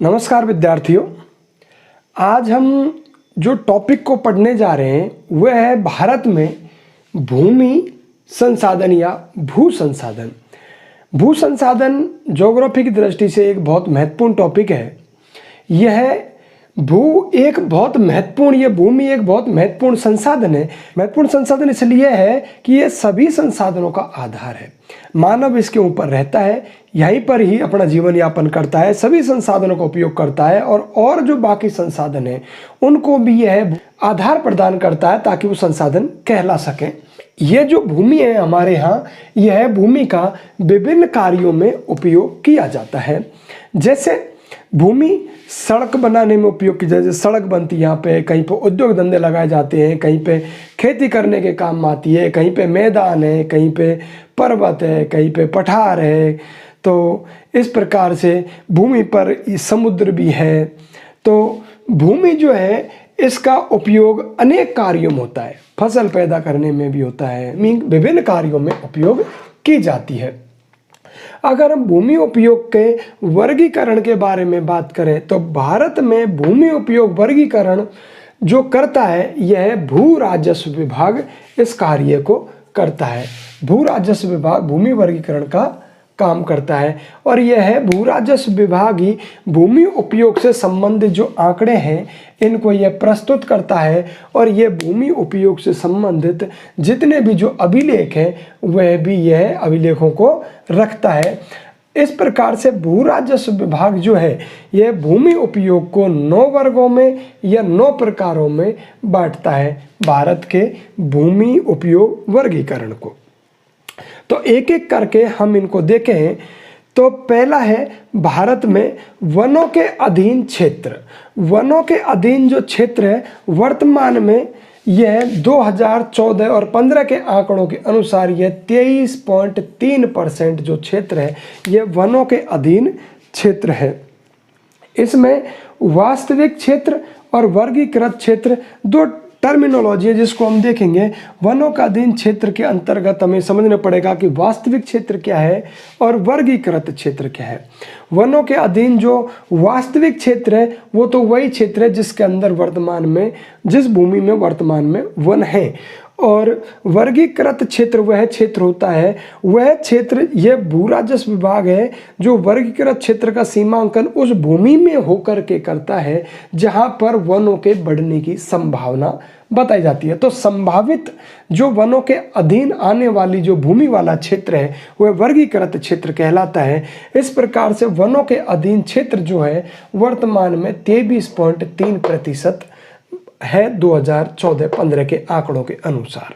नमस्कार विद्यार्थियों, आज हम जो टॉपिक को पढ़ने जा रहे हैं वह है भारत में भूमि संसाधन या भू संसाधन। भू संसाधन ज्योग्राफी की दृष्टि से एक बहुत महत्वपूर्ण टॉपिक है। यह भूमि एक बहुत महत्वपूर्ण संसाधन है। महत्वपूर्ण संसाधन इसलिए है कि यह सभी संसाधनों का आधार है। मानव इसके ऊपर रहता है, यहीं पर ही अपना जीवन यापन करता है, सभी संसाधनों का उपयोग करता है और जो बाकी संसाधन हैं उनको भी यह आधार प्रदान करता है ताकि वो संसाधन कहला सकें। ये जो भूमि है हमारे यहाँ, यह भूमि का विभिन्न कार्यों में उपयोग किया जाता है। जैसे भूमि सड़क बनाने में उपयोग की, जैसे सड़क बनती है यहाँ पे, कहीं पे उद्योग धंधे लगाए जाते हैं, कहीं पे खेती करने के काम आती है, कहीं पे मैदान है, कहीं पे पर्वत है, कहीं पे पठार है। तो इस प्रकार से भूमि पर समुद्र भी है। तो भूमि जो है इसका उपयोग अनेक कार्यों में होता है, फसल पैदा करने में भी होता है, विभिन्न कार्यों में उपयोग की जाती है। अगर हम भूमि उपयोग के वर्गीकरण के बारे में बात करें तो भारत में भूमि उपयोग वर्गीकरण जो करता है यह भू राजस्व विभाग इस कार्य को करता है। भू राजस्व विभाग भूमि वर्गीकरण का काम करता है और यह है भू राजस्व विभाग ही भूमि उपयोग से संबंधित जो आंकड़े हैं इनको यह प्रस्तुत करता है और यह भूमि उपयोग से संबंधित जितने भी जो अभिलेख हैं वह भी यह अभिलेखों को रखता है। इस प्रकार से भू राजस्व विभाग जो है यह भूमि उपयोग को 9 वर्गों में या 9 प्रकारों में बांटता है, भारत के भूमि उपयोग वर्गीकरण को। तो एक एक करके हम इनको देखें तो पहला है भारत में वनों के अधीन क्षेत्र। वनों के अधीन जो क्षेत्र है वर्तमान में यह 2014 और 15 के आंकड़ों के अनुसार यह 23.3% जो क्षेत्र है यह वनों के अधीन क्षेत्र है। इसमें वास्तविक क्षेत्र और वर्गीकृत क्षेत्र दो टर्मिनोलॉजी है जिसको हम देखेंगे। वनों का अधीन क्षेत्र के अंतर्गत हमें समझना पड़ेगा कि वास्तविक क्षेत्र क्या है और वर्गीकृत क्षेत्र क्या है। वनों के अधीन जो वास्तविक क्षेत्र है वो तो वही क्षेत्र है जिसके अंदर वर्तमान में जिस भूमि में वर्तमान में वन है, और वर्गीकृत क्षेत्र वह क्षेत्र होता है, वह क्षेत्र यह भू राजस्व विभाग है जो वर्गीकृत क्षेत्र का सीमांकन उस भूमि में होकर के करता है जहां पर वनों के बढ़ने की संभावना बताई जाती है। तो संभावित जो वनों के अधीन आने वाली जो भूमि वाला क्षेत्र है वह वर्गीकृत क्षेत्र कहलाता है। इस प्रकार से वनों के अधीन क्षेत्र जो है वर्तमान में 23.3% है 2014-15 के आंकड़ों के अनुसार।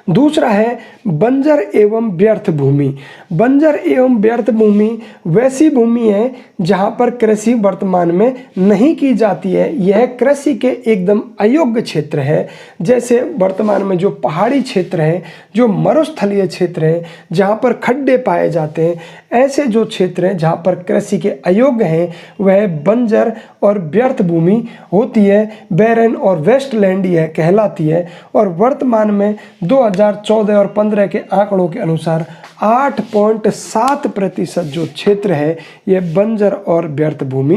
दूसरा है बंजर एवं व्यर्थ भूमि। बंजर एवं व्यर्थ भूमि वैसी भूमि है जहां पर कृषि वर्तमान में नहीं की जाती है। यह कृषि के एकदम अयोग्य क्षेत्र है। जैसे वर्तमान में जो पहाड़ी क्षेत्र हैं, जो मरुस्थलीय क्षेत्र हैं, जहां पर खड्डे पाए जाते हैं, ऐसे जो क्षेत्र हैं जहां पर कृषि के अयोग्य हैं वह बंजर और व्यर्थ भूमि होती है, बैरन और वेस्टलैंड यह कहलाती है। और वर्तमान में 2014 और 15 के आंकड़ों के अनुसार 8.7% जो क्षेत्र है यह बंजर और व्यर्थ भूमि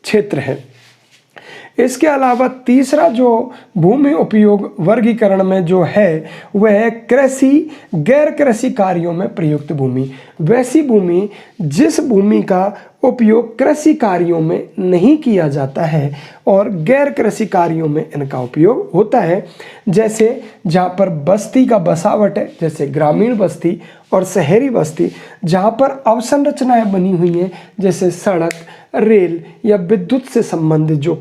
क्षेत्र है। इसके अलावा तीसरा जो भूमि उपयोग वर्गीकरण में जो है वह है कृषि गैर कृषि कार्यों में प्रयुक्त भूमि। वैसी भूमि जिस भूमि का उपयोग कृषि कार्यों में नहीं किया जाता है और गैर कृषि कार्यों में इनका उपयोग होता है। जैसे जहाँ पर बस्ती का बसावट है, जैसे ग्रामीण बस्ती और शहरी बस्ती, जहाँ पर अवसंरचनाएं बनी हुई हैं जैसे सड़क, रेल या विद्युत से संबंधित जो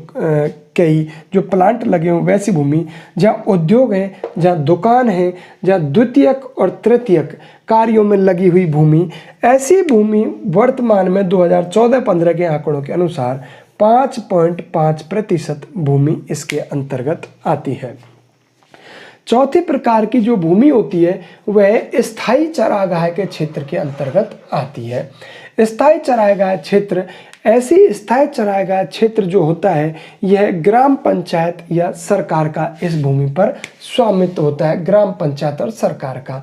कई जो प्लांट लगे हों, वैसी भूमि जहाँ उद्योग है, जहाँ दुकान है, जहाँ द्वितीयक और तृतीयक कार्यों में लगी हुई भूमि, ऐसी भूमि वर्तमान में 2014-15 के आंकड़ों के अनुसार 5.5% भूमि इसके अंतर्गत आती है। चौथी प्रकार की जो भूमि होती है वह स्थायी चरागाह के क्षेत्र के अंतर्गत आती है। स्थायी चरागाह क्षेत्र ऐसी स्थायी चरागाह क्षेत्र जो होता है यह ग्राम पंचायत या सरकार का इस भूमि पर स्वामित्व होता है। ग्राम पंचायत और सरकार का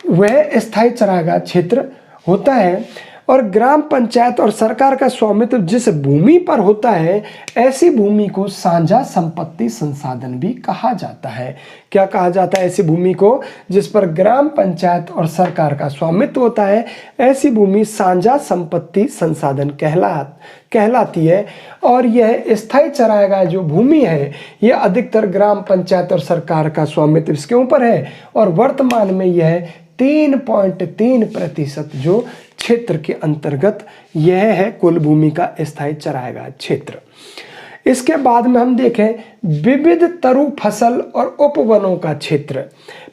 वह स्थायी चरागाह क्षेत्र होता है और ग्राम पंचायत और सरकार का स्वामित्व जिस भूमि पर होता है ऐसी भूमि को साझा संपत्ति संसाधन भी कहा जाता है। क्या कहा जाता है? ऐसी भूमि को जिस पर ग्राम पंचायत और सरकार का स्वामित्व होता है ऐसी भूमि साझा संपत्ति संसाधन कहलाती है। और यह स्थायी चरागाह जो भूमि है यह अधिकतर ग्राम पंचायत और सरकार का स्वामित्व इसके ऊपर है और वर्तमान में यह 3.3% जो क्षेत्र के अंतर्गत यह है कुल भूमि का स्थायी चरागाह क्षेत्र। इसके बाद में हम देखें विविध तरु फसल और उपवनों का क्षेत्र।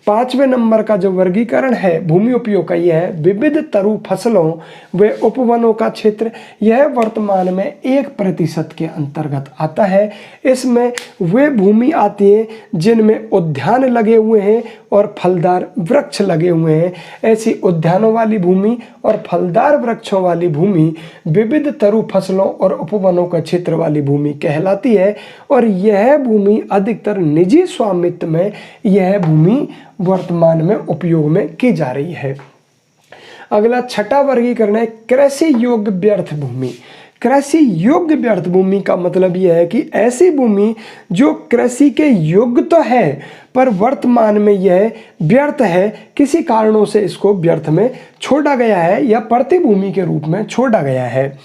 5वें नंबर का जो वर्गीकरण है भूमि उपयोग का यह है विविध तरु फसलों व उपवनों का क्षेत्र। यह वर्तमान में 1% के अंतर्गत आता है। इसमें वे भूमि आती है जिनमें उद्यान लगे हुए हैं और फलदार वृक्ष लगे हुए हैं। ऐसी उद्यानों वाली भूमि और फलदार वृक्षों वाली भूमि विविध तरु फसलों और उपवनों का क्षेत्र वाली भूमि कहलाती है। और यह भूमि अधिकतर निजी स्वामित्व में यह भूमि वर्तमान में उपयोग में की जा रही है। अगला छठा वर्गीकरण है कृषि योग्य व्यर्थ भूमि। कृषि योग्य व्यर्थ भूमि का मतलब यह है कि ऐसी भूमि जो कृषि के योग्य तो है पर वर्तमान में यह व्यर्थ है, किसी कारणों से इसको व्यर्थ में छोड़ा गया है या प्रतिभूमि के रूप में छोड़ा गया है।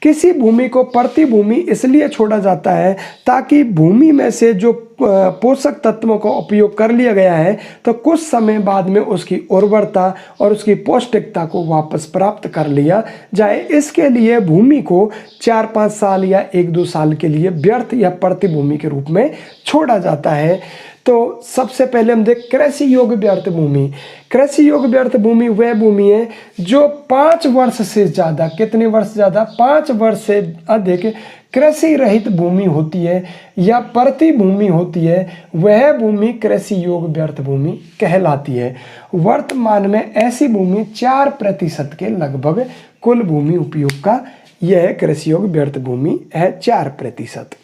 किसी भूमि को प्रतिभूमि इसलिए छोड़ा जाता है ताकि भूमि में से जो पोषक तत्वों का उपयोग कर लिया गया है तो कुछ समय बाद में उसकी उर्वरता और उसकी पौष्टिकता को वापस प्राप्त कर लिया जाए। इसके लिए भूमि को 4-5 साल या 1-2 साल के लिए व्यर्थ या प्रतिभूमि के रूप में छोड़ा जाता है। तो सबसे पहले हम देख कृषि योग्य व्यर्थ भूमि। कृषि योग्य व्यर्थ भूमि वह भूमि है जो 5 वर्ष से ज़्यादा, कितने वर्ष ज़्यादा, 5 वर्ष से अधिक कृषि रहित भूमि होती है या प्रतिभूमि होती है, वह भूमि कृषि योग्य व्यर्थ भूमि कहलाती है। वर्तमान में ऐसी भूमि 4% के लगभग कुल भूमि उपयोग का यह कृषि योग्य व्यर्थ भूमि है, 4%।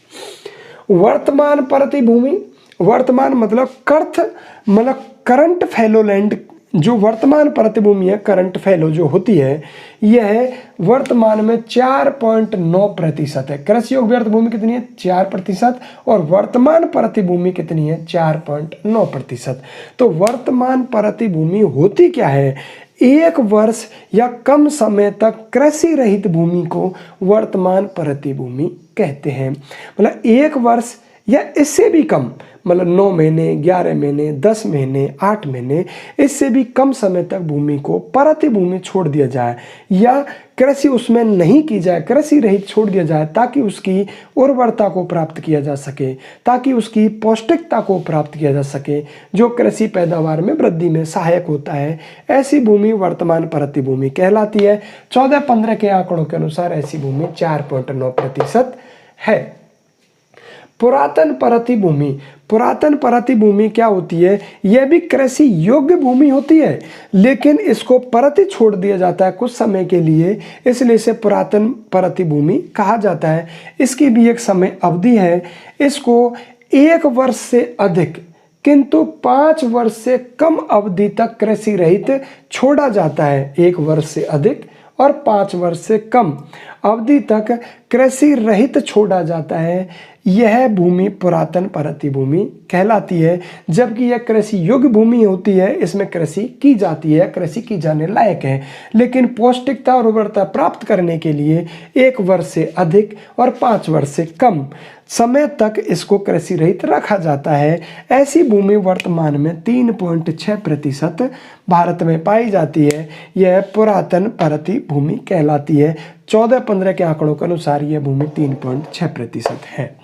वर्तमान प्रतिभूमि, वर्तमान मतलब करंट फैलो लैंड, जो वर्तमान प्रतिभूमि है करंट फैलो जो होती है यह वर्तमान में 4.9% है। कृषि योग्य व्यर्थ भूमि कितनी है? 4% और वर्तमान प्रतिभूमि कितनी है? 4.9%। तो वर्तमान प्रतिभूमि होती क्या है? 1 वर्ष या कम समय तक कृषि रहित भूमि को वर्तमान प्रतिभूमि कहते हैं। मतलब 1 वर्ष या इससे भी कम, मतलब 9 महीने, 11 महीने, 10 महीने, 8 महीने, इससे भी कम समय तक भूमि को प्रतिभूमि छोड़ दिया जाए या कृषि उसमें नहीं की जाए, कृषि रहित छोड़ दिया जाए ताकि उसकी उर्वरता को प्राप्त किया जा सके, ताकि उसकी पौष्टिकता को प्राप्त किया जा सके, जो कृषि पैदावार में वृद्धि में सहायक होता है। ऐसी भूमि वर्तमान प्रतिभूमि कहलाती है। 14-15 के आंकड़ों के अनुसार ऐसी भूमि 4.9% है। पुरातन प्रतिभूमि, पुरातन प्रतिभूमि क्या होती है? यह भी कृषि योग्य भूमि होती है लेकिन इसको परत छोड़ दिया जाता है कुछ समय के लिए, इसलिए इसे पुरातन प्रतिभूमि कहा जाता है। इसकी भी एक समय अवधि है। इसको 1 वर्ष से अधिक किंतु 5 वर्ष से कम अवधि तक कृषि रहित छोड़ा जाता है। 1 वर्ष से अधिक और 5 वर्ष से कम अवधि तक कृषि रहित छोड़ा जाता है। यह भूमि पुरातन प्रतिभूमि कहलाती है। जबकि यह कृषि योग्य भूमि होती है, इसमें कृषि की जाती है, कृषि की जाने लायक है, लेकिन पौष्टिकता और उर्वरता प्राप्त करने के लिए 1 वर्ष से अधिक और 5 वर्ष से कम समय तक इसको कृषि रहित रखा जाता है। ऐसी भूमि वर्तमान में 3.6% भारत में पाई जाती है। यह पुरातन प्रतिभूमि कहलाती है। 14-15 के आंकड़ों के अनुसार यह भूमि 3.6% है।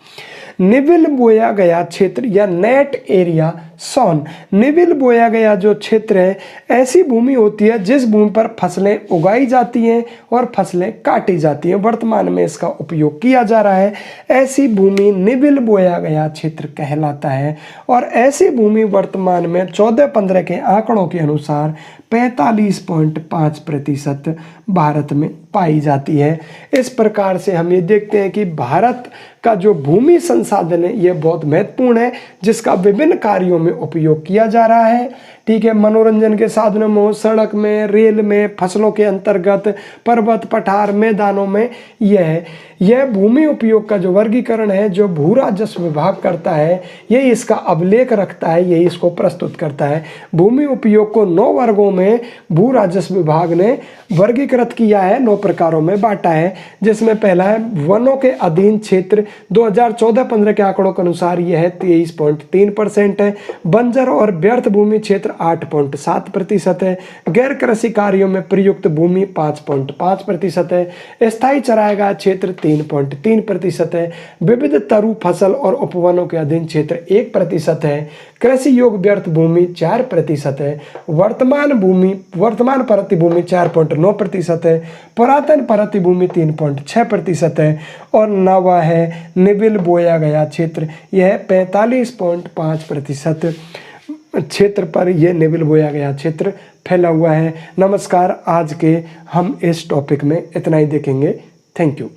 निविल बोया गया क्षेत्र या नेट एरिया सॉन। निविल बोया गया जो क्षेत्र है ऐसी भूमि होती है जिस भूमि पर फसलें उगाई जाती हैं और फसलें काटी जाती हैं। वर्तमान में इसका उपयोग किया जा रहा है। ऐसी भूमि निविल बोया गया क्षेत्र कहलाता है। और ऐसी भूमि वर्तमान में 14-15 के आंकड़ों के अनुसार 45.5% भारत में पाई जाती है। इस प्रकार से हम ये देखते हैं कि भारत का जो भूमि संसाधन है ये बहुत महत्वपूर्ण है, जिसका विभिन्न कार्यों में उपयोग किया जा रहा है। ठीक है, मनोरंजन के साधनों में, सड़क में, रेल में, फसलों के अंतर्गत, पर्वत पठार, मैदानों में। यह भूमि उपयोग का जो वर्गीकरण है जो भू राजस्व विभाग करता है, यही इसका अभिलेख रखता है, यही इसको प्रस्तुत करता है। भूमि उपयोग को 9 वर्गों में भू राजस्व विभाग ने वर्गीकृत किया है, 9 प्रकारों में बांटा है, जिसमें पहला है वनों के अधीन क्षेत्र। 2014-15 के आंकड़ों के अनुसार यह है 23.3% है। बंजर और व्यर्थ भूमि क्षेत्र 8.7% है। गैर कृषि कार्यों में प्रयुक्त भूमि 5.5% है। स्थायी चराया गया क्षेत्र 3.3% है। विविध तरु फसल और उपवनों के अधीन क्षेत्र 1% है। कृषि योग्य व्यर्थ भूमि 4% है। वर्तमान परत भूमि 4.9% है। पुरातन परत भूमि 3.6% है। और नवा है निबिल बोया गया क्षेत्र, यह 45.5% क्षेत्र पर यह निबिल बोया गया क्षेत्र फैला हुआ है। नमस्कार, आज के हम इस टॉपिक में इतना ही देखेंगे। Thank you.